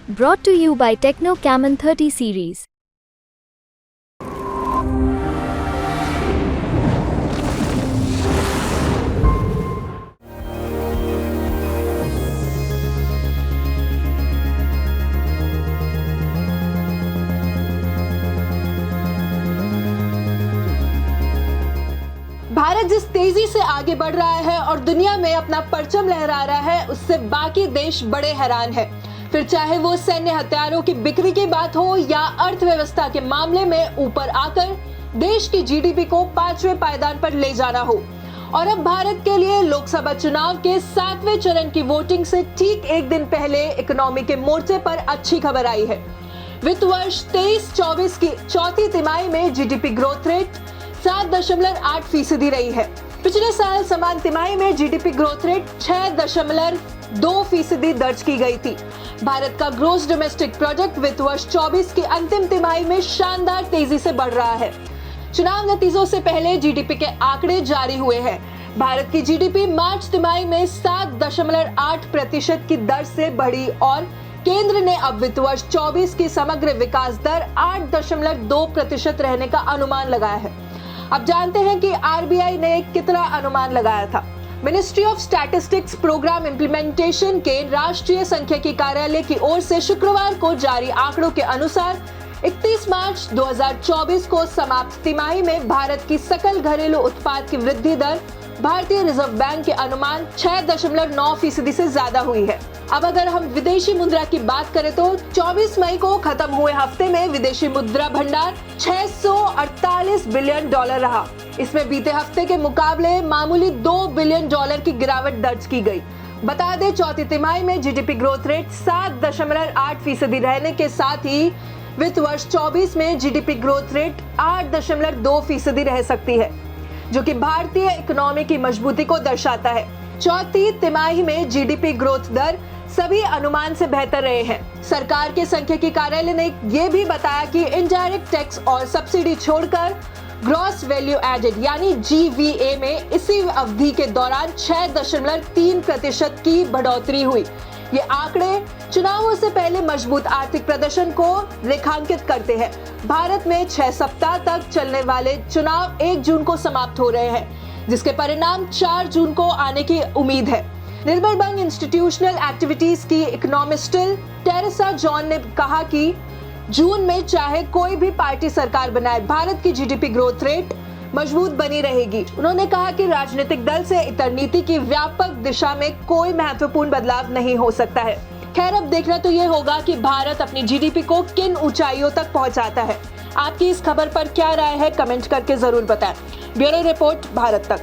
Brought to you by Techno Camon 30 series. Bharat जिस तेजी से आगे बढ़ रहा है और दुनिया में अपना परचम लहरा रहा है, उससे बाकी देश बड़े हैरान है। फिर चाहे वो सैन्य हथियारों की बिक्री की बात हो या अर्थव्यवस्था के मामले में ऊपर आकर देश की जीडीपी को 5वें पायदान पर ले जाना हो। और अब भारत के लिए लोकसभा चुनाव के 7वें चरण की वोटिंग से ठीक एक दिन पहले इकोनॉमी के मोर्चे पर अच्छी खबर आई है। वित्त वर्ष 23-24 की चौथी तिमाही में जीडीपी ग्रोथ रेट 7.8% रही है। पिछले साल समान तिमाही में जीडीपी ग्रोथ रेट 6.2% दर्ज की गई थी। भारत का ग्रोस डोमेस्टिक प्रोडक्ट वित्त वर्ष 24 की अंतिम तिमाही में शानदार तेजी से बढ़ रहा है। चुनाव नतीजों से पहले जीडीपी के आंकड़े जारी हुए हैं। भारत की जीडीपी मार्च तिमाही में 7.8% की दर से बढ़ी और केंद्र ने अब वित्त वर्ष 24 की समग्र विकास दर 8.2% रहने का अनुमान लगाया है। अब जानते हैं कि आरबीआई ने कितना अनुमान लगाया था। Ministry of statistics programme implementation के राष्ट्रीय सांख्यिकी कार्यालय की ओर से शुक्रवार को जारी आंकड़ों के अनुसार 31 मार्च 2024 को समाप्त तिमाही में भारत की सकल घरेलू उत्पाद की वृद्धि दर भारतीय रिजर्व बैंक के अनुमान 6.9% से ज्यादा हुई है। अब अगर हम विदेशी मुद्रा की बात करें तो 24 मई को खत्म हुए हफ्ते में विदेशी मुद्रा भंडार $648 बिलियन रहा। इसमें बीते हफ्ते के मुकाबले मामूली $2 बिलियन की गिरावट दर्ज की गई। बता दें, चौथी तिमाही में जीडीपी ग्रोथ रेट 7.8% रहने के साथ ही वित्त वर्ष 24 में जीडीपी ग्रोथ रेट 8.2% रह सकती है, जो कि भारतीय इकोनॉमी की मजबूती को दर्शाता है। चौथी तिमाही में जीडीपी ग्रोथ दर सभी अनुमान से बेहतर रहे हैं। सरकार के सांख्यिकी कार्यालय ने यह भी बताया कि इनडायरेक्ट टैक्स और सब्सिडी छोड़कर ग्रॉस वैल्यू एडेड यानी जीवीए में इसी अवधि के दौरान 6.3% की बढ़ोतरी हुई। ये आंकड़े चुनावों से पहले मजबूत आर्थिक प्रदर्शन को रेखांकित करते हैं। भारत में 6 सप्ताह तक चलने वाले चुनाव 1 जून को समाप्त हो रहे हैं, जिसके परिणाम 4 जून को आने की उम्मीद है। निर्मल बैंक इंस्टीट्यूशनल एक्टिविटीज की इकोनॉमिस्ट टेरेसा जॉन ने कहा कि जून में चाहे कोई भी पार्टी सरकार बनाए, भारत की जीडीपी ग्रोथ रेट मजबूत बनी रहेगी। उन्होंने कहा कि राजनीतिक दल से इतर नीति की व्यापक दिशा में कोई महत्वपूर्ण बदलाव नहीं हो सकता है। खैर, अब देखना तो ये होगा कि भारत अपनी जीडीपी को किन ऊंचाइयों तक पहुंचाता है। आपकी इस खबर पर क्या राय है, कमेंट करके जरूर बताएं। ब्यूरो रिपोर्ट, भारत तक।